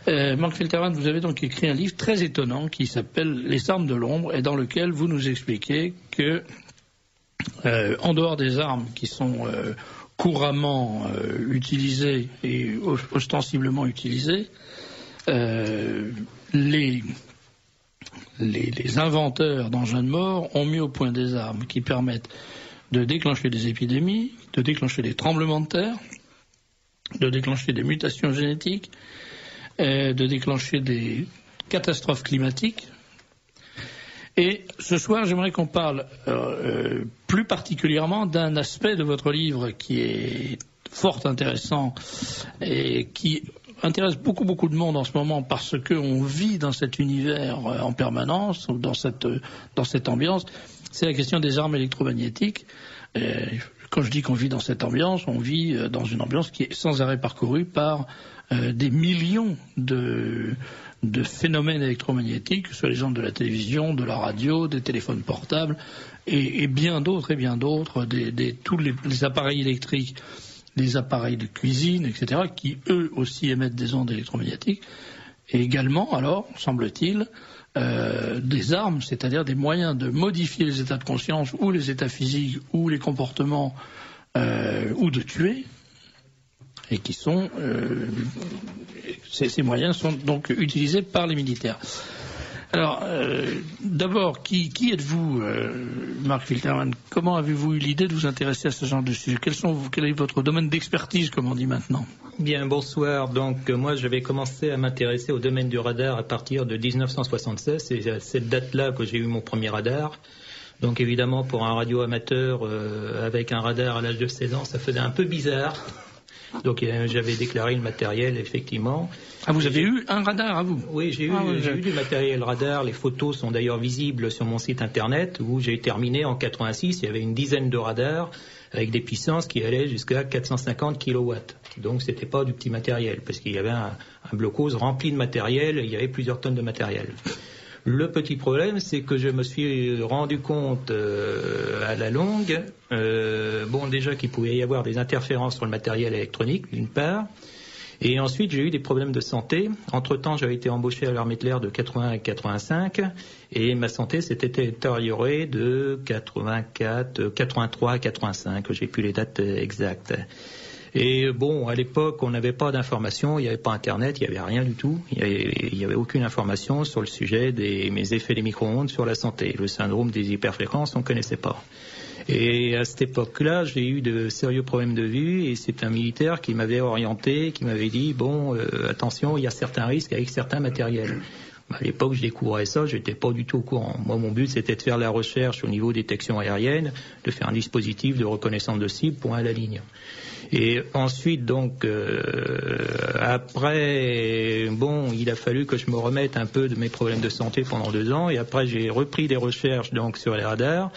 Mark Filterman, vous avez donc écrit un livre très étonnant qui s'appelle Les armes de l'ombre et dans lequel vous nous expliquez que, en dehors des armes qui sont couramment utilisées et ostensiblement utilisées, les inventeurs d'engins de mort ont mis au point des armes qui permettent de déclencher des épidémies, de déclencher des tremblements de terre, de déclencher des mutations génétiques, de déclencher des catastrophes climatiques. Et ce soir, j'aimerais qu'on parle plus particulièrement d'un aspect de votre livre qui est fort intéressant et qui intéresse beaucoup de monde en ce moment parce qu'on vit dans cet univers en permanence, ou dans cette ambiance. C'est la question des armes électromagnétiques. Quand je dis qu'on vit dans cette ambiance, on vit dans une ambiance qui est sans arrêt parcourue par des millions de phénomènes électromagnétiques, que ce soit les ondes de la télévision, de la radio, des téléphones portables, et bien d'autres, tous les appareils électriques, les appareils de cuisine, etc., qui eux aussi émettent des ondes électromagnétiques, et également, alors, semble-t-il, des armes, c'est-à-dire des moyens de modifier les états de conscience ou les états physiques ou les comportements ou de tuer, et qui sont ces moyens sont donc utilisés par les militaires. Alors, d'abord, qui êtes-vous, Mark Filterman? Comment avez-vous eu l'idée de vous intéresser à ce genre de sujet? Quel est votre domaine d'expertise, comme on dit maintenant? Bien, bonsoir. Donc, moi, j'avais commencé à m'intéresser au domaine du radar à partir de 1976. C'est à cette date-là que j'ai eu mon premier radar. Donc, évidemment, pour un radioamateur avec un radar à l'âge de 16 ans, ça faisait un peu bizarre. Donc j'avais déclaré le matériel, effectivement. Ah, vous avez eu un radar à vous? Oui, j'ai eu du matériel radar. Les photos sont d'ailleurs visibles sur mon site internet où j'ai terminé en 86. Il y avait une dizaine de radars avec des puissances qui allaient jusqu'à 450 kW. Donc c'était pas du petit matériel parce qu'il y avait un blocos rempli de matériel et il y avait plusieurs tonnes de matériel. Le petit problème, c'est que je me suis rendu compte à la longue, déjà qu'il pouvait y avoir des interférences sur le matériel électronique, d'une part, et ensuite j'ai eu des problèmes de santé. Entre-temps, j'avais été embauché à l'armée de l'air de 80 à 85, et ma santé s'était détériorée de 83 à 85, j'ai plus les dates exactes. Et bon, à l'époque, on n'avait pas d'informations, il n'y avait pas Internet, il n'y avait rien du tout. Il n'y avait aucune information sur le sujet mes effets des micro-ondes sur la santé. Le syndrome des hyperfréquences, on ne connaissait pas. Et à cette époque-là, j'ai eu de sérieux problèmes de vue et c'est un militaire qui m'avait orienté, qui m'avait dit, attention, il y a certains risques avec certains matériels. À l'époque, je découvrais ça, je n'étais pas du tout au courant. Moi, mon but, c'était de faire la recherche au niveau détection aérienne, de faire un dispositif de reconnaissance de cible pour à la ligne. Et ensuite, donc, après, il a fallu que je me remette un peu de mes problèmes de santé pendant 2 ans. Et après, j'ai repris des recherches donc sur les radars,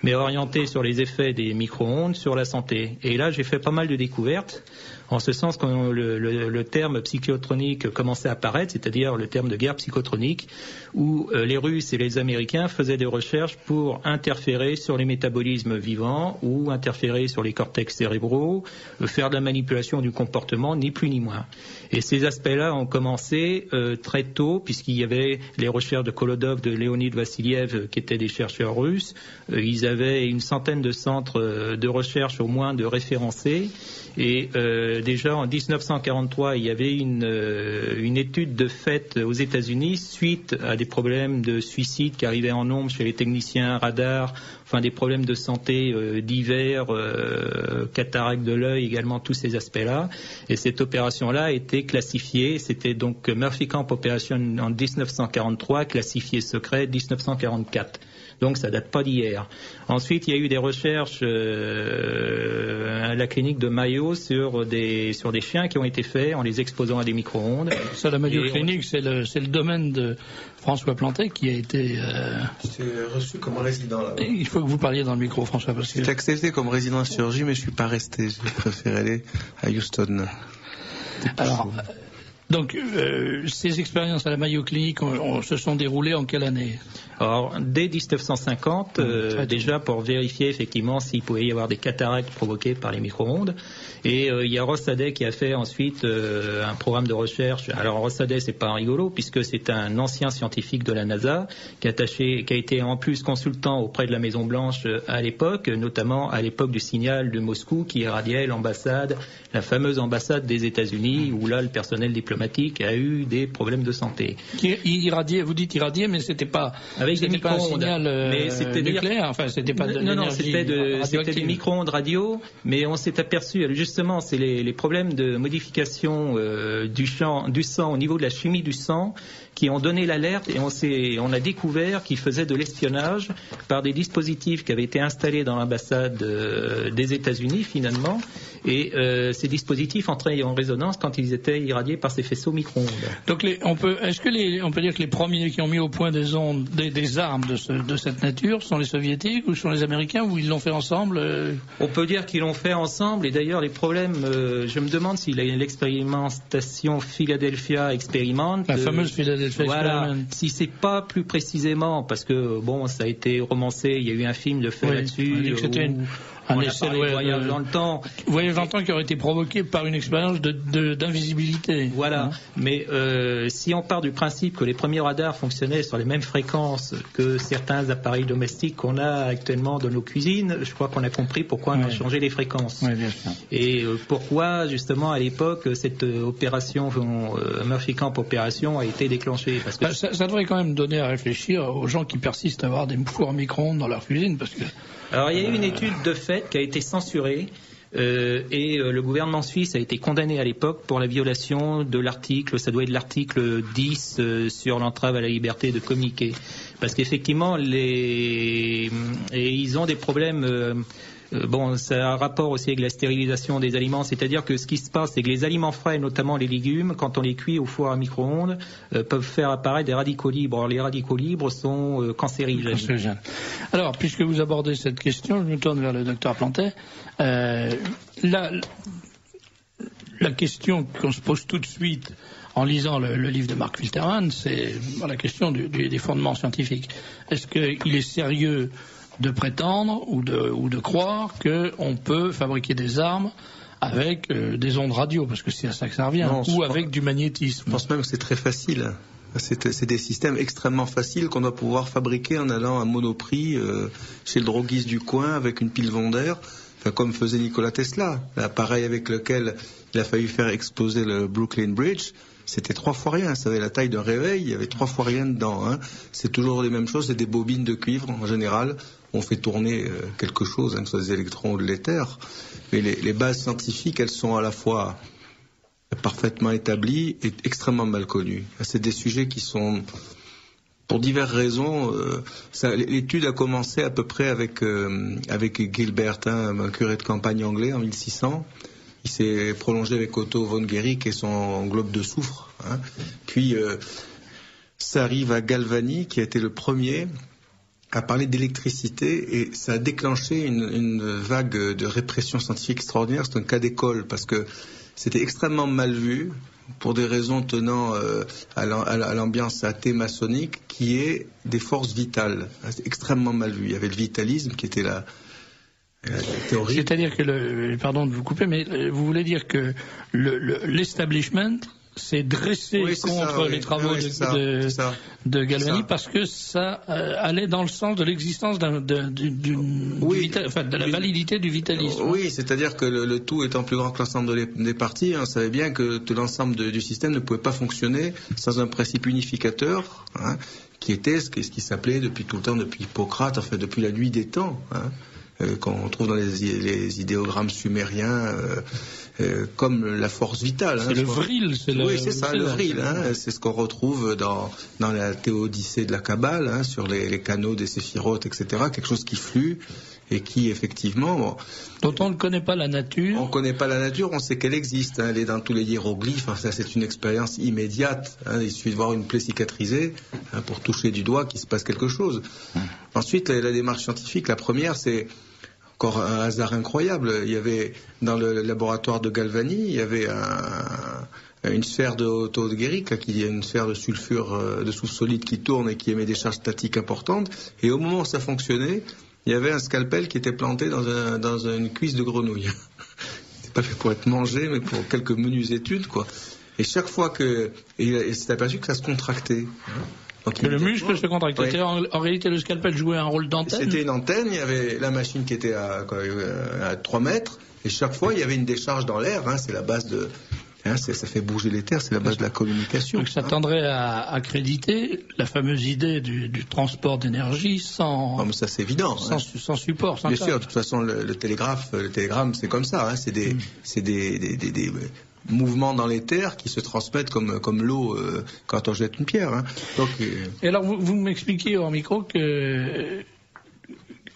mais orientées sur les effets des micro-ondes sur la santé. Et là, j'ai fait pas mal de découvertes. En ce sens, quand le terme psychotronique commençait à apparaître, c'est-à-dire le terme de guerre psychotronique, où les Russes et les Américains faisaient des recherches pour interférer sur les métabolismes vivants ou interférer sur les cortex cérébraux, faire de la manipulation du comportement, ni plus ni moins. Et ces aspects-là ont commencé très tôt, puisqu'il y avait les recherches de Kolodov, de Leonid Vassiliev, qui étaient des chercheurs russes. Ils avaient une centaine de centres de recherche au moins de référencés. Et déjà en 1943, il y avait une étude de fait aux États-Unis suite à des problèmes de suicide qui arrivaient en nombre chez les techniciens radars, enfin des problèmes de santé divers, cataracte de l'œil, également tous ces aspects-là. Et cette opération-là a été classifiée. C'était donc Murphy Camp Operation en 1943, classifié secret 1944. Donc ça date pas d'hier. Ensuite, il y a eu des recherches à la clinique de Mayo sur des chiens qui ont été faits en les exposant à des micro-ondes. Ça, la Mayo Clinique, c'est le domaine de François Plantet qui a été... C'est reçu comme résident là. Il faut que vous parliez dans le micro, François, parce que... J'ai accepté comme résident en chirurgie, mais je suis pas resté. J'ai préféré aller à Houston. Alors... Donc, ces expériences à la Mayo Clinic se sont déroulées en quelle année? Alors, dès 1950, déjà pour vérifier effectivement s'il pouvait y avoir des cataractes provoquées par les micro-ondes. Et il y a Rossadet qui a fait ensuite un programme de recherche. Alors Rossadet, c'est pas rigolo puisque c'est un ancien scientifique de la NASA qui a été en plus consultant auprès de la Maison Blanche à l'époque, notamment à l'époque du signal de Moscou qui irradiait l'ambassade, la fameuse ambassade des États-Unis, où là le personnel diplomatique a eu des problèmes de santé. Qui irradiait, vous dites irradier, mais c'était pas avec des pas un signal nucléaire, enfin c'était pas de l'énergie c'était des micro-ondes radio, mais on s'est aperçu justement c'est les problèmes de modification du sang au niveau de la chimie du sang qui ont donné l'alerte et on a découvert qu'ils faisaient de l'espionnage par des dispositifs qui avaient été installés dans l'ambassade des États-Unis finalement, et ces dispositifs entraient en résonance quand ils étaient irradiés par ces faisceaux micro-ondes. Donc on peut dire que les premiers qui ont mis au point des ondes, des armes de cette nature sont les soviétiques ou sont les américains, ou ils l'ont fait ensemble? On peut dire qu'ils l'ont fait ensemble, et d'ailleurs les problèmes, je me demande si l'expérimentation Philadelphia Experiment, la fameuse Philadelphia Experiment, si c'est pas plus précisément, parce que bon, ça a été romancé, il y a eu un film de fait là-dessus. Un essai de voyage dans le temps. Voyage dans le temps qui aurait été provoqué par une expérience d'invisibilité. Voilà. Mais si on part du principe que les premiers radars fonctionnaient sur les mêmes fréquences que certains appareils domestiques qu'on a actuellement dans nos cuisines, je crois qu'on a compris pourquoi on a changé les fréquences. Oui, bien sûr. Et pourquoi, justement, à l'époque, cette opération, Murphy Camp opération, a été déclenchée. Parce que ça devrait quand même donner à réfléchir aux gens qui persistent à avoir des fours à micro-ondes dans leur cuisine, parce que... Alors, il y a eu une étude de fait qui a été censurée et le gouvernement suisse a été condamné à l'époque pour la violation de l'article, ça doit être l'article 10 sur l'entrave à la liberté de communiquer. Parce qu'effectivement, ils ont des problèmes... ça a un rapport aussi avec la stérilisation des aliments, c'est-à-dire que ce qui se passe, c'est que les aliments frais, notamment les légumes, quand on les cuit au four à micro-ondes, peuvent faire apparaître des radicaux libres. Alors, les radicaux libres sont cancérigènes. Alors, puisque vous abordez cette question, je me tourne vers le docteur Plantet. La question qu'on se pose tout de suite en lisant le livre de Mark Wiltermann, c'est la question des fondements scientifiques. Est-ce qu'il est sérieux de prétendre ou de croire qu'on peut fabriquer des armes avec des ondes radio, parce que c'est à ça que ça revient, avec du magnétisme? Je pense même que c'est très facile. C'est des systèmes extrêmement faciles qu'on doit pouvoir fabriquer en allant à Monoprix chez le droguiste du coin avec une pile Wonder, comme faisait Nikola Tesla, l'appareil avec lequel il a fallu faire exploser le Brooklyn Bridge. C'était 3 fois rien, ça avait la taille d'un réveil, il y avait 3 fois rien dedans. C'est toujours les mêmes choses, c'est des bobines de cuivre en général. On fait tourner quelque chose, que ce soit des électrons ou de l'éther. Mais les bases scientifiques, elles sont à la fois parfaitement établies et extrêmement mal connues. C'est des sujets qui sont, pour diverses raisons, l'étude a commencé à peu près avec Gilbert, un curé de campagne anglais en 1600. Il s'est prolongé avec Otto von Guericke et son globe de soufre. Puis ça arrive à Galvani, qui a été le premier à parler d'électricité, et ça a déclenché une vague de répression scientifique extraordinaire. C'est un cas d'école, parce que c'était extrêmement mal vu, pour des raisons tenant à l'ambiance athée maçonnique, qui est des forces vitales. C'est extrêmement mal vu. Il y avait le vitalisme, qui était la théorie. C'est-à-dire que, pardon de vous couper, mais vous voulez dire que l'establishment s'est dressé contre les travaux de Galvani, parce que ça allait dans le sens de l'existence de la validité du vitalisme. Oui, c'est-à-dire que le tout étant plus grand que l'ensemble des parties, on savait bien que tout l'ensemble du système ne pouvait pas fonctionner sans un principe unificateur, qui était ce qui s'appelait depuis tout le temps, depuis Hippocrate, enfin depuis la nuit des temps, qu'on trouve dans les idéogrammes sumériens, comme la force vitale. C'est le vril. Oui, c'est ça, le vril. C'est ce qu'on retrouve dans la théodicée de la Kabbale, sur les canaux des séphirotes, etc. Quelque chose qui flue et qui, effectivement... dont on ne connaît pas la nature. On ne connaît pas la nature, on sait qu'elle existe. Elle est dans tous les hiéroglyphes. Ça, c'est une expérience immédiate. Il suffit de voir une plaie cicatrisée pour toucher du doigt qu'il se passe quelque chose. Ensuite, la démarche scientifique, la première, c'est encore un hasard incroyable. Il y avait, dans le laboratoire de Galvani, il y avait une sphère de Guericke, qui est une sphère de sulfure, de soufre solide qui tourne et qui émet des charges statiques importantes. Et au moment où ça fonctionnait, il y avait un scalpel qui était planté dans une cuisse de grenouille. C'est pas fait pour être mangé, mais pour quelques menues études, quoi. Et chaque fois il s'est aperçu que ça se contractait. Donc, que le muscle se contractait. Oui. En réalité, le scalpel jouait un rôle d'antenne. C'était une antenne, il y avait la machine qui était à 3 mètres, et chaque fois, il y avait une décharge dans l'air, c'est la base de... ça fait bouger les terres, c'est la base de la communication. Donc ça tendrait à accréditer la fameuse idée du transport d'énergie sans... Non, mais ça c'est évident. Sans support, sans Bien câble. sûr, de toute façon, le télégramme, c'est comme ça, c'est des mouvements dans les terres qui se transmettent comme l'eau quand on jette une pierre. Donc, Et alors, vous m'expliquiez en micro que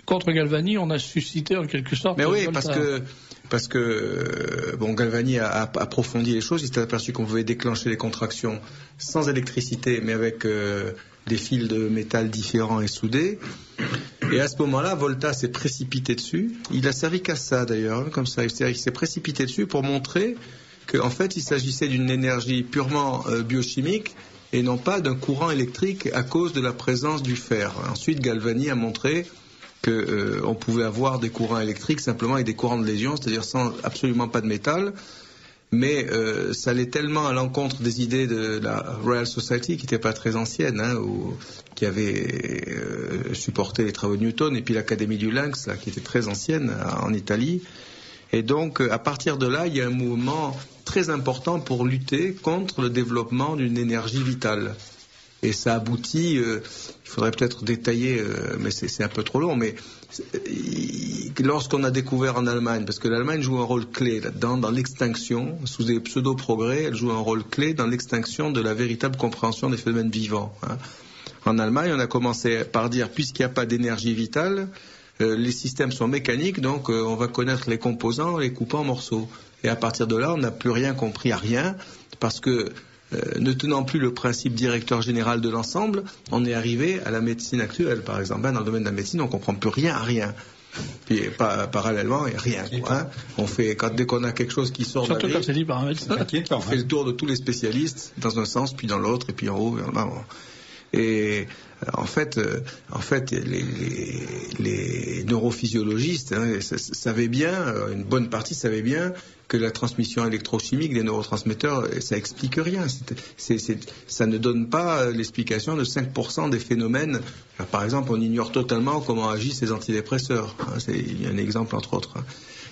contre Galvani, on a suscité en quelque sorte... Mais oui, parce que Galvani a approfondi les choses. Il s'est aperçu qu'on pouvait déclencher les contractions sans électricité, mais avec des fils de métal différents et soudés. Et à ce moment-là, Volta s'est précipité dessus. Il a servi qu'à ça d'ailleurs, comme ça. Il s'est précipité dessus pour montrer qu'en fait, il s'agissait d'une énergie purement biochimique et non pas d'un courant électrique à cause de la présence du fer. Ensuite, Galvani a montré qu'on pouvait avoir des courants électriques simplement avec des courants de lésion, c'est-à-dire sans absolument pas de métal. Mais ça allait tellement à l'encontre des idées de la Royal Society, qui n'était pas très ancienne, qui avait supporté les travaux de Newton, et puis l'Académie du Lynx, là, qui était très ancienne en Italie. Et donc, à partir de là, il y a un mouvement très important pour lutter contre le développement d'une énergie vitale. Et ça aboutit, il faudrait peut-être détailler, mais c'est un peu trop long, mais lorsqu'on a découvert en Allemagne, parce que l'Allemagne joue un rôle clé là-dedans, dans l'extinction, sous des pseudo-progrès, elle joue un rôle clé dans l'extinction de la véritable compréhension des phénomènes vivants. En Allemagne, on a commencé par dire, puisqu'il n'y a pas d'énergie vitale, les systèmes sont mécaniques, donc on va connaître les composants, les couper en morceaux. Et à partir de là, on n'a plus rien compris à rien, parce que ne tenant plus le principe directeur général de l'ensemble, on est arrivé à la médecine actuelle, par exemple. Dans le domaine de la médecine, on ne comprend plus rien à rien. Puis parallèlement, il n'y a rien. On fait, dès qu'on a quelque chose qui sort de la grille, quand c'est dit par un médecin, on fait le tour de tous les spécialistes, dans un sens, puis dans l'autre, et puis en haut, et en bas. Et en fait, les neurophysiologistes savaient bien, une bonne partie savait bien que la transmission électrochimique des neurotransmetteurs, ça explique rien. Ça ne donne pas l'explication de 5% des phénomènes. Alors, par exemple, on ignore totalement comment agissent les antidépresseurs. Il y a un exemple entre autres.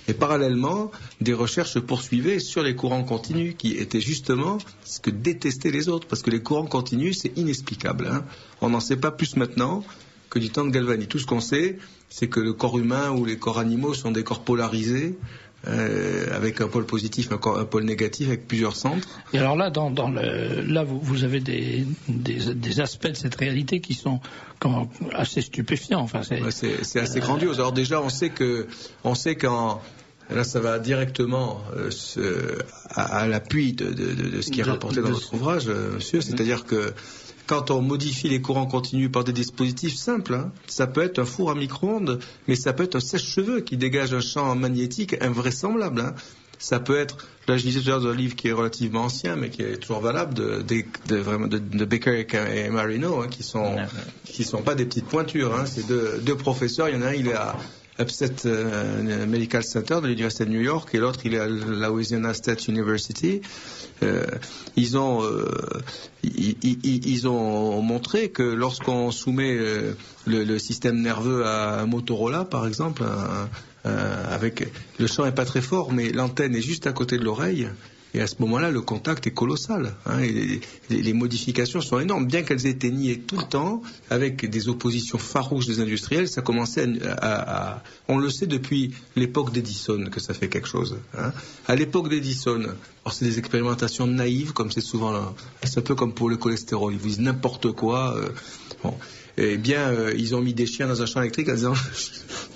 Et parallèlement, des recherches se poursuivaient sur les courants continus, qui étaient justement ce que détestaient les autres, parce que les courants continus, c'est inexplicable. On n'en sait pas plus maintenant que du temps de Galvani. Tout ce qu'on sait, c'est que le corps humain ou les corps animaux sont des corps polarisés, avec un pôle positif, un pôle négatif, avec plusieurs centres. Et alors là, là vous avez des aspects de cette réalité qui sont assez stupéfiants. Enfin, c'est assez grandiose. Alors déjà, on sait qu'en là, ça va directement à l'appui de ce qui est rapporté dans votre ouvrage, monsieur. C'est-à-dire que quand on modifie les courants continus par des dispositifs simples, ça peut être un four à micro-ondes, mais ça peut être un sèche-cheveux qui dégage un champ magnétique invraisemblable. Ça peut être, là je disais tout à l'heure d'un livre qui est relativement ancien, mais qui est toujours valable, de Baker et Marino, qui sont pas des petites pointures. C'est deux professeurs. Il y en a un, il est à Upstate Medical Center de l'Université de New York, et l'autre il est à la Louisiana State University. Ils ont montré que lorsqu'on soumet le système nerveux à un Motorola, par exemple, avec le champ est pas très fort, mais l'antenne est juste à côté de l'oreille. Et à ce moment-là, le contact est colossal. Et les modifications sont énormes. Bien qu'elles aient été niées tout le temps, avec des oppositions farouches des industriels, ça commençait on le sait depuis l'époque d'Edison que ça fait quelque chose. À l'époque d'Edison, alors c'est des expérimentations naïves, comme c'est souvent là. C'est un peu comme pour le cholestérol. Ils vous disent n'importe quoi. Eh bien, ils ont mis des chiens dans un champ électrique en disant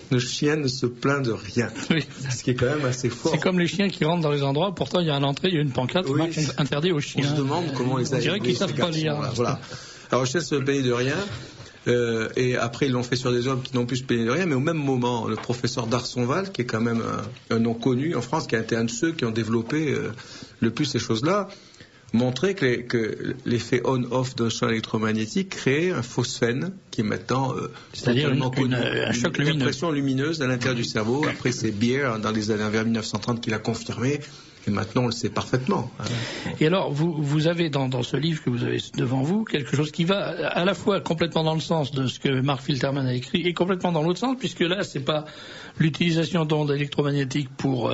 le chien ne se plaint de rien. Oui. Ce qui est quand même assez fort. C'est comme les chiens qui rentrent dans les endroits, pourtant il y a une entrée, il y a une pancarte qui marque interdit aux chiens. On se demande comment les a. On dirait qu'ils savent pas lire. Voilà. Alors, le chien se plaignait de rien. Et après, ils l'ont fait sur des hommes qui n'ont plus se plaigner de rien. Mais au même moment, le professeur Darsonval, qui est quand même un nom connu en France, qui a été un de ceux qui ont développé le plus ces choses-là, montrer que l'effet on-off d'un champ électromagnétique crée un phosphène qui est maintenant c'est-à-dire un choc lumineux. Une impression lumineuse à l'intérieur du cerveau. Après, c'est Beer, dans les années vers 1930, qui l'a confirmé. Et maintenant, on le sait parfaitement. Et alors, vous avez dans ce livre que vous avez devant vous quelque chose qui va à la fois complètement dans le sens de ce que Mark Filterman a écrit et complètement dans l'autre sens, puisque là, c'est pas l'utilisation d'ondes électromagnétiques pour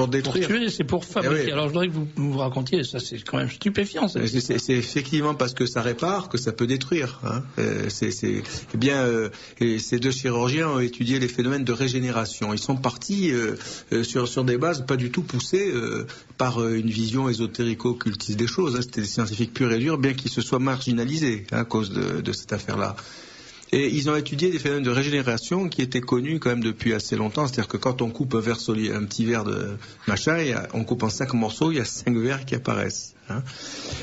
détruire, tuer, c'est pour fabriquer. Alors, je voudrais que vous vous racontiez, ça c'est quand même stupéfiant. C'est effectivement parce que ça répare que ça peut détruire. Et ces deux chirurgiens ont étudié les phénomènes de régénération. Ils sont partis sur des bases pas du tout poussées par une vision ésotérico-occultiste des choses. C'était des scientifiques purs et durs, bien qu'ils se soient marginalisés à cause de cette affaire-là. Et ils ont étudié des phénomènes de régénération qui étaient connus quand même depuis assez longtemps. C'est-à-dire que quand on coupe un petit verre de machin, on coupe en 5 morceaux, il y a 5 verres qui apparaissent.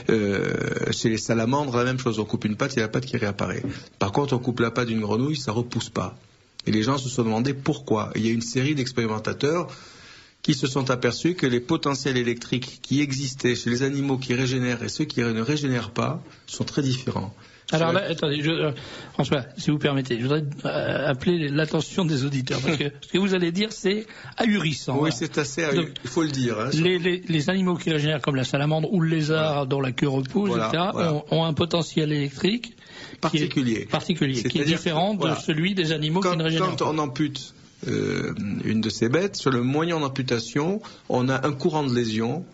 Chez les salamandres, la même chose. On coupe une patte, il y a la patte qui réapparaît. Par contre, on coupe la patte d'une grenouille, ça repousse pas. Et les gens se sont demandé pourquoi. Et il y a une série d'expérimentateurs qui se sont aperçus que les potentiels électriques qui existaient chez les animaux qui régénèrent et ceux qui ne régénèrent pas sont très différents. Alors là, attendez, François, si vous permettez, je voudrais appeler l'attention des auditeurs, parce que ce que vous allez dire, c'est ahurissant. Oui, c'est assez ahurissant, il faut le dire. Les animaux qui régénèrent, comme la salamandre ou le lézard dont la queue repousse, etc., ont un potentiel électrique particulier, qui est différent de celui des animaux qui ne régénèrent pas. Quand on ampute une de ces bêtes, sur le moyen d'amputation, on a un courant de lésion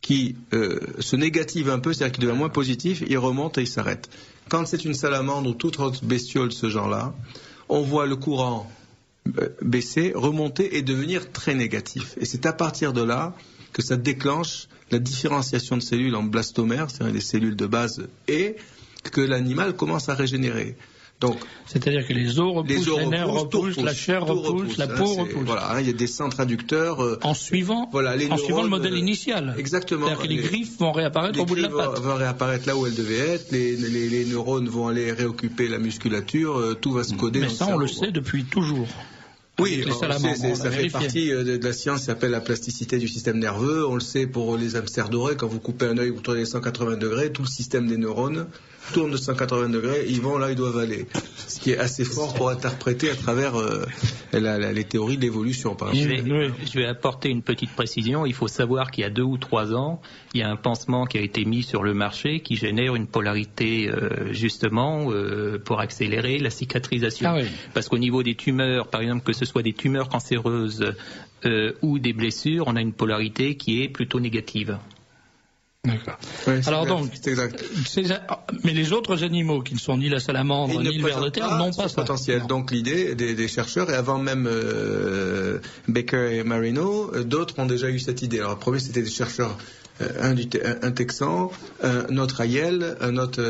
qui se négative un peu, c'est-à-dire qu'il devient moins positif, il remonte et il s'arrête. Quand c'est une salamandre ou toute autre bestiole de ce genre-là, on voit le courant baisser, remonter et devenir très négatif. Et c'est à partir de là que ça déclenche la différenciation de cellules en blastomères, c'est-à-dire des cellules de base, et que l'animal commence à régénérer. Donc, c'est-à-dire que les os repoussent, les nerfs repoussent, la chair repousse, la peau repousse. Voilà, il y a des centres inducteurs. En suivant le modèle initial. Exactement. C'est-à-dire que les griffes vont réapparaître au bout de la patte. Vont réapparaître là où elles devaient être. Les neurones vont aller réoccuper la musculature. Tout va se coder. Mais ça, on le sait depuis toujours. Oui, ça fait partie de la science qui s'appelle la plasticité du système nerveux. On le sait pour les hamsters dorés, quand vous coupez un œil, vous tournez 180 degrés, tout le système des neurones tourne de 180 degrés, ils vont là, ils doivent aller. Ce qui est assez fort pour interpréter à travers les théories de l'évolution. Je vais apporter une petite précision. Il faut savoir qu'il y a 2 ou 3 ans, il y a un pansement qui a été mis sur le marché qui génère une polarité justement pour accélérer la cicatrisation. Ah oui. Parce qu'au niveau des tumeurs, par exemple, que ce soit des tumeurs cancéreuses ou des blessures, on a une polarité qui est plutôt négative. D'accord. Oui, alors donc, c'est exact. Mais les autres animaux qui ne sont ni la salamandre ni le ver de terre n'ont pas ce potentiel. Donc l'idée des chercheurs, et avant même Baker et Marino, d'autres ont déjà eu cette idée. Alors le premier c'était des chercheurs, un Texan, un autre à Yale, un autre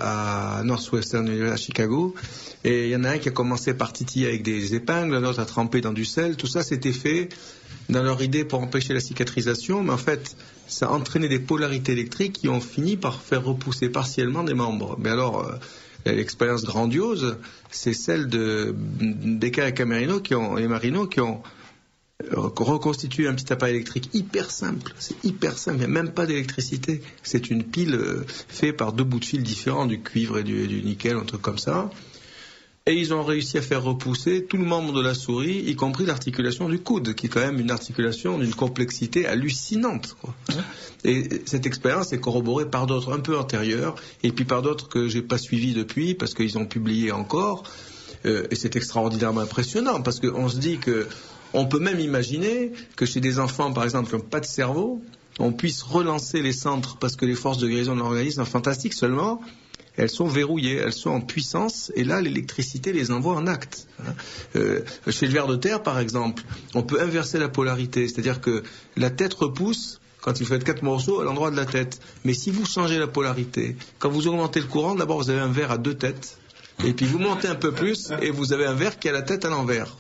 à Northwestern University à Chicago. Et il y en a un qui a commencé par titiller avec des épingles, un autre à tremper dans du sel. Tout ça c'était fait dans leur idée pour empêcher la cicatrisation, mais en fait ça a entraîné des polarités électriques qui ont fini par faire repousser partiellement des membres. Mais alors, l'expérience grandiose, c'est celle de Becker et Marino qui ont reconstitué un petit appareil électrique hyper simple. C'est hyper simple, il n'y a même pas d'électricité. C'est une pile faite par 2 bouts de fil différents, du cuivre et du nickel, un truc comme ça. Et ils ont réussi à faire repousser tout le membre de la souris, y compris l'articulation du coude, qui est quand même une articulation d'une complexité hallucinante, quoi. Et cette expérience est corroborée par d'autres un peu antérieurs, et puis par d'autres que j'ai pas suivis depuis, parce qu'ils ont publié encore. Et c'est extraordinairement impressionnant, parce qu'on se dit que on peut même imaginer que chez des enfants, par exemple, qui n'ont pas de cerveau, on puisse relancer les centres, parce que les forces de guérison de l'organisme sont fantastiques, seulement elles sont verrouillées, elles sont en puissance, et là l'électricité les envoie en acte. Chez le ver de terre, par exemple, on peut inverser la polarité, c'est-à-dire que la tête repousse quand il faut être 4 morceaux à l'endroit de la tête. Mais si vous changez la polarité, quand vous augmentez le courant, d'abord vous avez un ver à 2 têtes, et puis vous montez un peu plus et vous avez un ver qui a la tête à l'envers.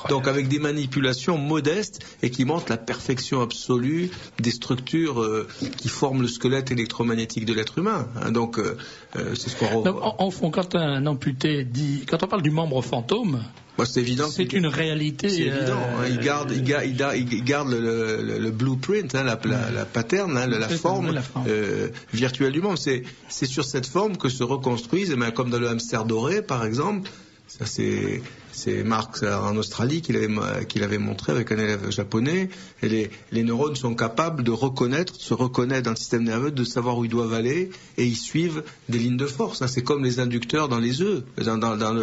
Donc avec des manipulations modestes et qui montrent la perfection absolue des structures qui forment le squelette électromagnétique de l'être humain. C'est ce qu'on revoit. Donc, en fond, quand un amputé dit, quand on parle du membre fantôme, Bah, c'est évident. C'est une réalité. C'est évident. Il garde le blueprint, la pattern, la forme virtuelle du monde. C'est sur cette forme que se reconstruisent, comme dans le hamster doré, par exemple. Ça, c'est Marx en Australie qu'il avait montré avec un élève japonais. Et les neurones sont capables de se reconnaître dans le système nerveux, de savoir où ils doivent aller, et ils suivent des lignes de force. C'est comme les inducteurs dans les œufs, dans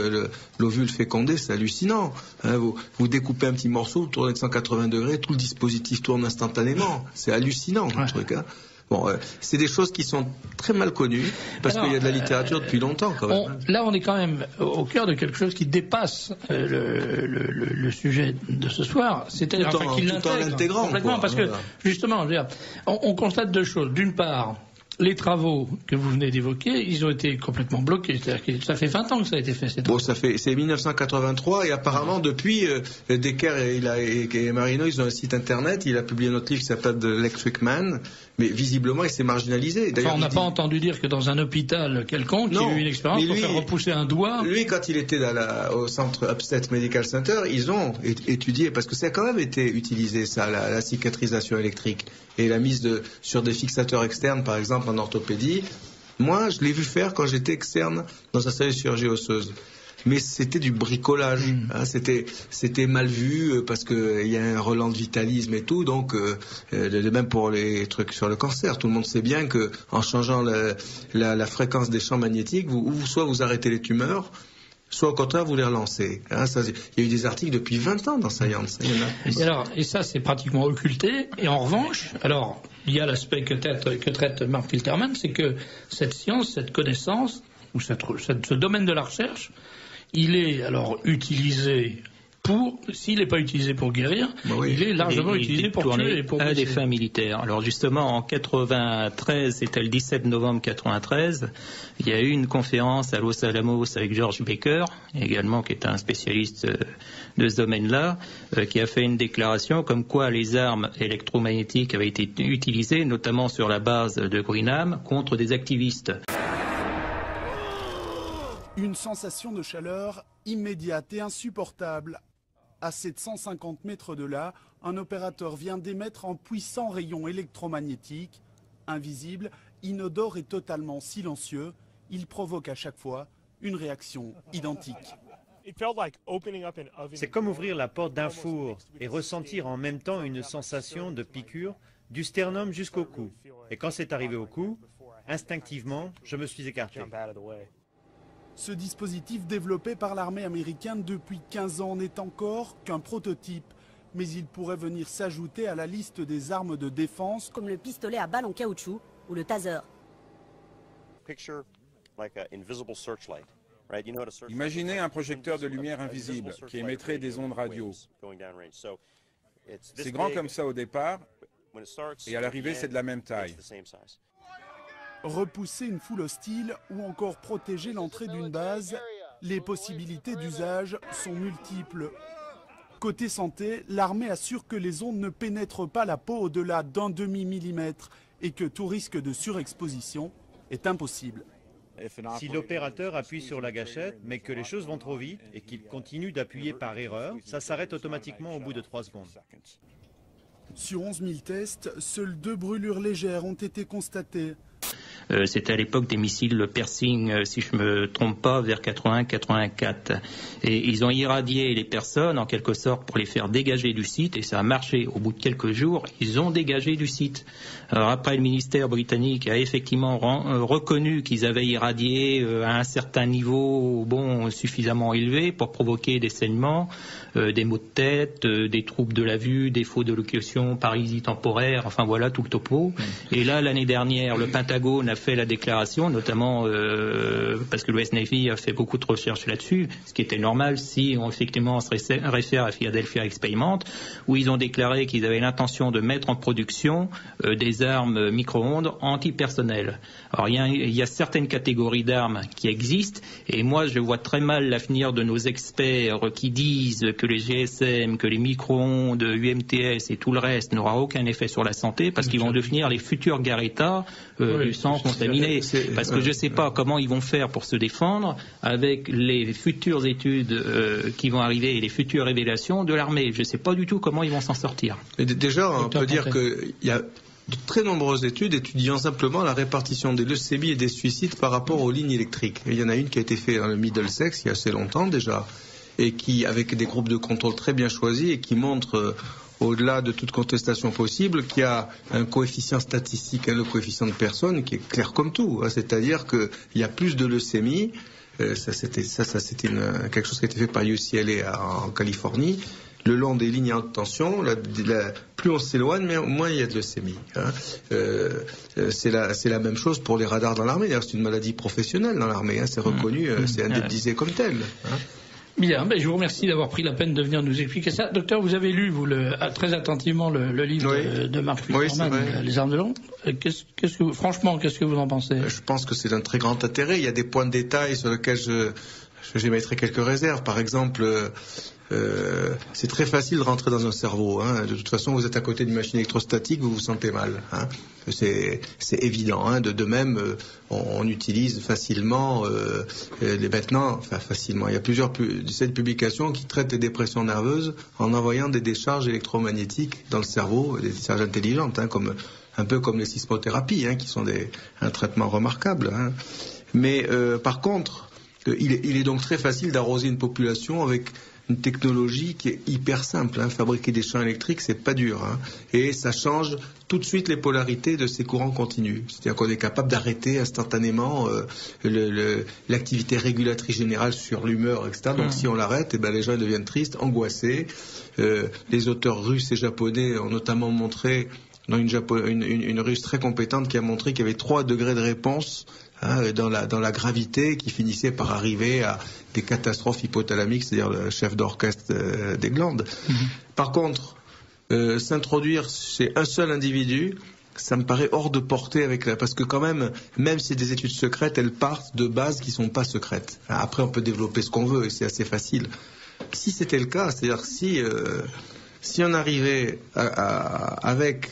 l'ovule fécondé, c'est hallucinant. Vous découpez un petit morceau, vous tournez de 180 degrés, tout le dispositif tourne instantanément. C'est hallucinant, le truc. Bon, c'est des choses qui sont très mal connues, parce qu'il y a de la littérature depuis longtemps, quand même. Là, on est quand même au cœur de quelque chose qui dépasse le sujet de ce soir, c'est-à-dire qu'il l'intègre complètement, parce que, justement, on constate deux choses. D'une part, les travaux que vous venez d'évoquer, ils ont été complètement bloqués. C'est-à-dire que ça fait 20 ans que ça a été fait. C'est 1983 et apparemment depuis, Decker et Marino, ils ont un site internet. Il a publié un autre livre qui s'appelle The Electric Man, mais visiblement il s'est marginalisé. D'ailleurs, on n'a pas entendu dire que dans un hôpital quelconque, il y a eu une expérience pour faire repousser un doigt. Lui, quand il était au centre Upstate Medical Center, ils ont étudié, parce que ça a quand même été utilisé, ça, la cicatrisation électrique et la mise sur des fixateurs externes, par exemple en orthopédie. Moi, je l'ai vu faire quand j'étais externe dans un service de chirurgie osseuse. Mais c'était du bricolage. C'était mal vu parce que il y a un relent de vitalisme et tout. Donc, même pour les trucs sur le cancer, tout le monde sait bien que en changeant la fréquence des champs magnétiques, soit vous arrêtez les tumeurs, soit au contraire vous les relancez. Il y a eu des articles depuis 20 ans dans Science. Et ça, c'est pratiquement occulté. Et en revanche, il y a l'aspect que traite Mark Filterman, c'est que cette science, cette connaissance, ou ce domaine de la recherche, il est alors utilisé s'il n'est pas utilisé pour guérir, il est largement utilisé pour tuer et pour à des fins militaires. Alors justement, en 93, c'était le 17 novembre 93, il y a eu une conférence à Los Alamos avec George Baker, également qui est un spécialiste de ce domaine-là, qui a fait une déclaration comme quoi les armes électromagnétiques avaient été utilisées, notamment sur la base de Greenham, contre des activistes. Une sensation de chaleur immédiate et insupportable. À 750 mètres de là, un opérateur vient d'émettre un puissant rayon électromagnétique. Invisible, inodore et totalement silencieux, il provoque à chaque fois une réaction identique. C'est comme ouvrir la porte d'un four et ressentir en même temps une sensation de piqûre du sternum jusqu'au cou. Et quand c'est arrivé au cou, instinctivement, je me suis écarté. Ce dispositif développé par l'armée américaine depuis 15 ans n'est encore qu'un prototype, mais il pourrait venir s'ajouter à la liste des armes de défense comme le pistolet à balles en caoutchouc ou le taser. Imaginez un projecteur de lumière invisible qui émettrait des ondes radio. C'est grand comme ça au départ et à l'arrivée c'est de la même taille. Repousser une foule hostile ou encore protéger l'entrée d'une base, les possibilités d'usage sont multiples. Côté santé, l'armée assure que les ondes ne pénètrent pas la peau au-delà d'un demi-millimètre et que tout risque de surexposition est impossible. Si l'opérateur appuie sur la gâchette, mais que les choses vont trop vite et qu'il continue d'appuyer par erreur, ça s'arrête automatiquement au bout de 3 secondes. Sur 11 000 tests, seules 2 brûlures légères ont été constatées. C'était à l'époque des missiles Pershing, si je me trompe pas, vers 80-84. Et ils ont irradié les personnes, en quelque sorte, pour les faire dégager du site, et ça a marché. Au bout de quelques jours, ils ont dégagé du site. Alors après, le ministère britannique a effectivement reconnu qu'ils avaient irradié à un certain niveau, suffisamment élevé pour provoquer des saignements, des maux de tête, des troubles de la vue, défaut de locomotion, paralysie temporaire, enfin voilà tout le topo. Et là, l'année dernière, le Pentagone a fait la déclaration, notamment parce que l'US Navy a fait beaucoup de recherches là-dessus, ce qui était normal si on se réfère à Philadelphia Experiment, où ils ont déclaré qu'ils avaient l'intention de mettre en production des armes micro-ondes antipersonnelles. Alors il y a certaines catégories d'armes qui existent, et moi je vois très mal l'avenir de nos experts qui disent que les GSM, que les micro-ondes, UMTS et tout le reste n'aura aucun effet sur la santé, parce qu'ils vont devenir les futurs Garetta du centre contaminé. Parce que je ne sais pas comment ils vont faire pour se défendre avec les futures études qui vont arriver et les futures révélations de l'armée. Je ne sais pas du tout comment ils vont s'en sortir. Et déjà, on peut dire qu'il y a de très nombreuses études étudiant simplement la répartition des leucémies et des suicides par rapport aux lignes électriques. Et il y en a une qui a été faite dans le Middlesex il y a assez longtemps déjà, et qui, avec des groupes de contrôle très bien choisis, et qui montre, au-delà de toute contestation possible, qu'il y a un coefficient statistique, le coefficient de personnes, qui est clair comme tout. C'est-à-dire qu'il y a plus de leucémies. Ça, c'était quelque chose qui a été fait par UCLA en Californie. Le long des lignes à haute tension, plus on s'éloigne, moins il y a de leucémie. C'est la même chose pour les radars dans l'armée. D'ailleurs, c'est une maladie professionnelle dans l'armée. C'est reconnu, c'est indemnisé comme tel. Bien, je vous remercie d'avoir pris la peine de venir nous expliquer ça. Docteur, vous avez lu très attentivement le livre de Mark Fisherman, Les armes de l'ombre. Franchement, qu'est-ce que vous en pensez? Je pense que c'est d'un très grand intérêt. Il y a des points de détail sur lesquels j'émettrai quelques réserves. Par exemple, c'est très facile de rentrer dans un cerveau. De toute façon, vous êtes à côté d'une machine électrostatique, vous vous sentez mal. C'est évident. De même, on utilise facilement facilement. Il y a plusieurs publications qui traitent les dépressions nerveuses en envoyant des décharges électromagnétiques dans le cerveau, des décharges intelligentes, un peu comme les sismothérapies, qui sont un traitement remarquable. Mais par contre, il est donc très facile d'arroser une population avec une technologie qui est hyper simple. Fabriquer des champs électriques, c'est pas dur. Et ça change tout de suite les polarités de ces courants continus. C'est-à-dire qu'on est capable d'arrêter instantanément l'activité régulatrice générale sur l'humeur, etc. Donc si on l'arrête, les gens deviennent tristes, angoissés. Les auteurs russes et japonais ont notamment montré, une russe très compétente qui a montré qu'il y avait 3 degrés de réponse dans la gravité qui finissait par arriver à des catastrophes hypothalamiques, c'est-à-dire le chef d'orchestre des glandes. Par contre, s'introduire chez un seul individu, ça me paraît hors de portée parce que quand même si c'est des études secrètes, elles partent de bases qui sont pas secrètes. Après, on peut développer ce qu'on veut et c'est assez facile. Si c'était le cas, c'est-à-dire si on arrivait avec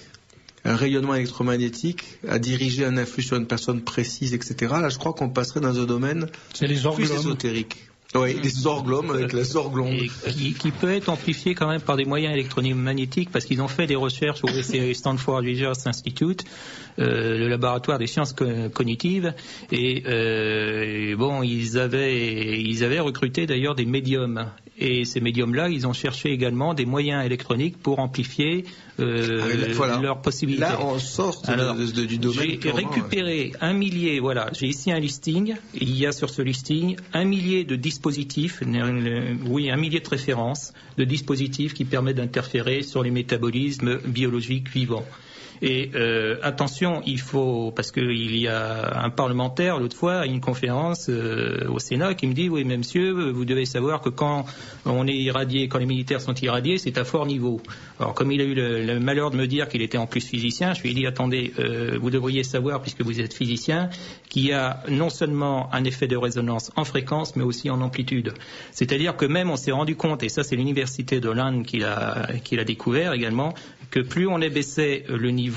un rayonnement électromagnétique à diriger un influx sur une personne précise, etc. Là, je crois qu'on passerait dans un domaine plus ésotérique. Oui, des orglomes avec la sorglonde. Et qui peut être amplifié quand même par des moyens électromagnétiques, parce qu'ils ont fait des recherches au Stanford Research Institute, le laboratoire des sciences cognitives, et ils avaient recruté d'ailleurs des médiums. Et ces médiums-là, ils ont cherché également des moyens électroniques pour amplifier leurs possibilités. Là, on sort du domaine. J'ai récupéré 1 millier, j'ai ici un listing, et il y a sur ce listing 1 millier de dispositifs, 1 millier de références de dispositifs qui permettent d'interférer sur les métabolismes biologiques vivants. Et attention, parce qu'il y a un parlementaire l'autre fois à une conférence au Sénat qui me dit: oui, mais monsieur, vous devez savoir que quand on est irradié, quand les militaires sont irradiés, c'est à fort niveau. Alors comme il a eu le malheur de me dire qu'il était en plus physicien, je lui ai dit: attendez, vous devriez savoir, puisque vous êtes physicien, qu'il y a non seulement un effet de résonance en fréquence, mais aussi en amplitude. C'est-à-dire que même on s'est rendu compte, et ça c'est l'université de l'Inde qui l'a découvert également, que plus on abaissait le niveau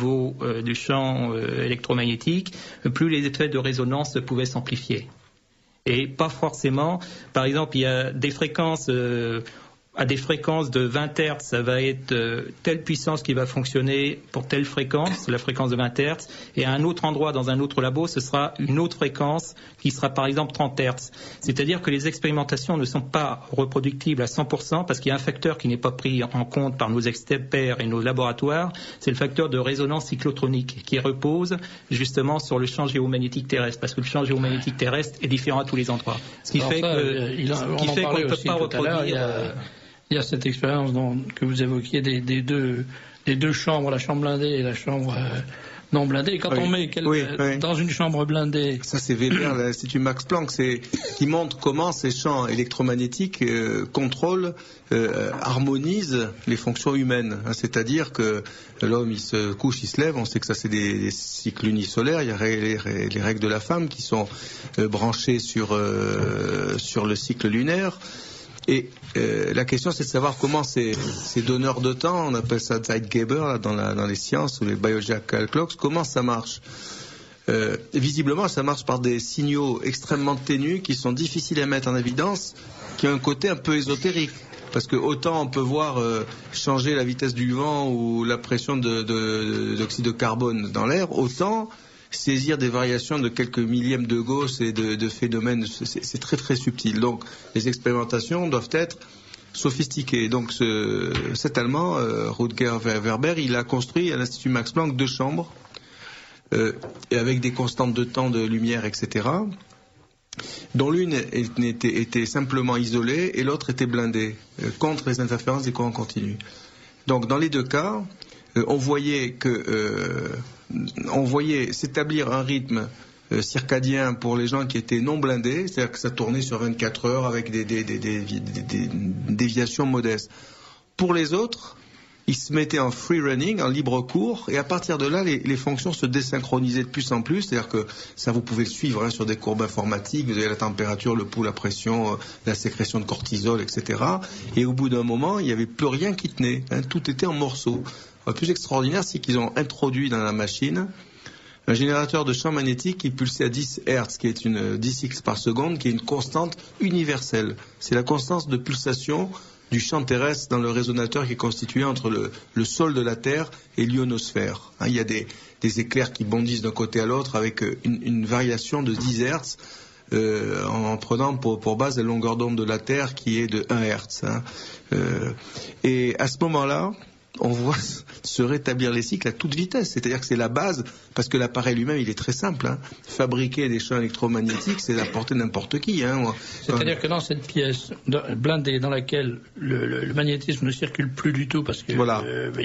du champ électromagnétique, plus les effets de résonance pouvaient s'amplifier. Et pas forcément, par exemple, il y a des fréquences, à des fréquences de 20 Hz, ça va être telle puissance qui va fonctionner pour telle fréquence, la fréquence de 20 Hz, et à un autre endroit, dans un autre labo, ce sera une autre fréquence qui sera par exemple 30 Hz. C'est-à-dire que les expérimentations ne sont pas reproductibles à 100% parce qu'il y a un facteur qui n'est pas pris en compte par nos experts et nos laboratoires, c'est le facteur de résonance cyclotronique qui repose justement sur le champ géomagnétique terrestre, parce que le champ géomagnétique terrestre est différent à tous les endroits. Ce qui fait qu'on ne peut pas reproduire... Il y a cette expérience que vous évoquiez des deux chambres, la chambre blindée et la chambre non blindée. Et quand on met dans une chambre blindée... Ça, c'est Weber, l'Institut Max Planck, qui montre comment ces champs électromagnétiques contrôlent, harmonisent les fonctions humaines. C'est-à-dire que l'homme, il se couche, il se lève, on sait que ça, c'est des cycles unisolaires. Il y a les règles de la femme qui sont branchées sur le cycle lunaire. Et la question, c'est de savoir comment ces donneurs de temps, on appelle ça Zeitgeber dans les sciences ou les biological clocks, comment ça marche. visiblement, ça marche par des signaux extrêmement ténus qui sont difficiles à mettre en évidence, qui ont un côté un peu ésotérique. Parce que autant on peut voir changer la vitesse du vent ou la pression d'oxyde de carbone dans l'air, autant saisir des variations de quelques millièmes de Gauss et de phénomènes, c'est très très subtil. Donc les expérimentations doivent être sophistiquées. Donc cet Allemand, Rutger Werber, il a construit à l'Institut Max Planck 2 chambres, et avec des constantes de temps, de lumière, etc., dont l'une était simplement isolée et l'autre était blindée contre les interférences des courants continus. Donc dans les 2 cas, on voyait s'établir un rythme circadien pour les gens qui étaient non blindés, c'est-à-dire que ça tournait sur 24 heures avec des déviations modestes. Pour les autres, ils se mettaient en free running, en libre cours, et à partir de là, les fonctions se désynchronisaient de plus en plus, c'est-à-dire que ça, vous pouvez le suivre sur des courbes informatiques, vous avez la température, le pouls, la pression, la sécrétion de cortisol, etc. Et au bout d'un moment, il n'y avait plus rien qui tenait, tout était en morceaux. Le plus extraordinaire, c'est qu'ils ont introduit dans la machine un générateur de champ magnétique qui pulsait à 10 Hz, qui est 10 X par seconde, qui est une constante universelle. C'est la constance de pulsation du champ terrestre dans le résonateur qui est constitué entre le sol de la Terre et l'ionosphère. Il y a des éclairs qui bondissent d'un côté à l'autre avec une variation de 10 Hz en prenant pour base la longueur d'onde de la Terre qui est de 1 Hz. Et à ce moment-là, on voit se rétablir les cycles à toute vitesse. C'est-à-dire que c'est la base, parce que l'appareil lui-même, il est très simple. Fabriquer des champs électromagnétiques, c'est la portée de n'importe qui. C'est-à-dire que dans cette pièce blindée dans laquelle le magnétisme ne circule plus du tout, parce que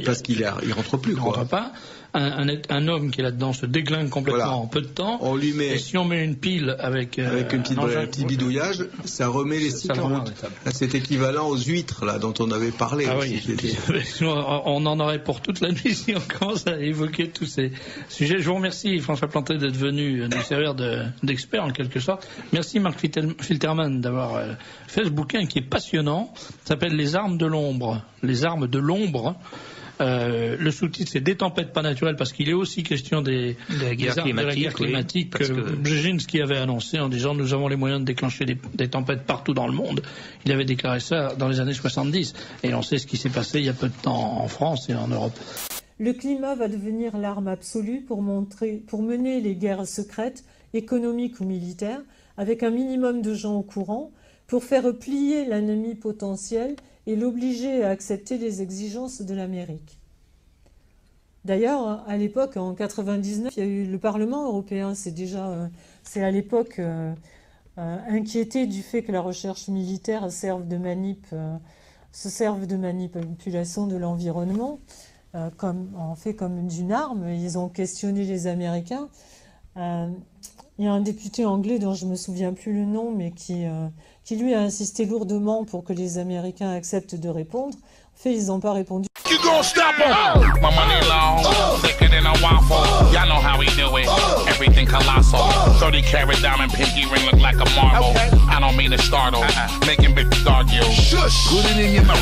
parce qu'il rentre plus. Il rentre pas. Un homme qui est là-dedans se déglingue complètement en peu de temps. On lui met, et si on met une pile avec un petit bidouillage, ça remet les cycles en route. C'est équivalent aux huîtres dont on avait parlé. Ah oui, on en aurait pour toute la nuit si on commence à évoquer tous ces sujets. Je vous remercie, François Planté, d'être venu nous servir d'expert en quelque sorte. Merci Marc Filterman d'avoir fait ce bouquin qui est passionnant. Ça s'appelle Les armes de l'ombre. Les armes de l'ombre. Le sous-titre c'est Des tempêtes pas naturelles, parce qu'il est aussi question de la guerre climatique, que Brzezinski avait annoncé en disant nous avons les moyens de déclencher des tempêtes partout dans le monde. Il avait déclaré ça dans les années 70 et on sait ce qui s'est passé il y a peu de temps en France et en Europe. Le climat va devenir l'arme absolue pour mener les guerres secrètes, économiques ou militaires, avec un minimum de gens au courant, pour faire plier l'ennemi potentiel et l'obliger à accepter les exigences de l'Amérique. D'ailleurs, à l'époque, en 1999, il y a eu le Parlement européen, c'est à l'époque inquiété du fait que la recherche militaire se serve de manipulation de l'environnement, comme d'une arme. Ils ont questionné les Américains. Il y a un député anglais dont je ne me souviens plus le nom, mais qui lui a insisté lourdement pour que les Américains acceptent de répondre. En fait, ils n'ont pas répondu. You gonna stop my money long, thicker than a waffle. Y'all know how we do it. Everything colossal. 30 carat diamond pinky ring look like a marble. I don't mean to startle, making bitches argue. Shush. Put it in your mouth.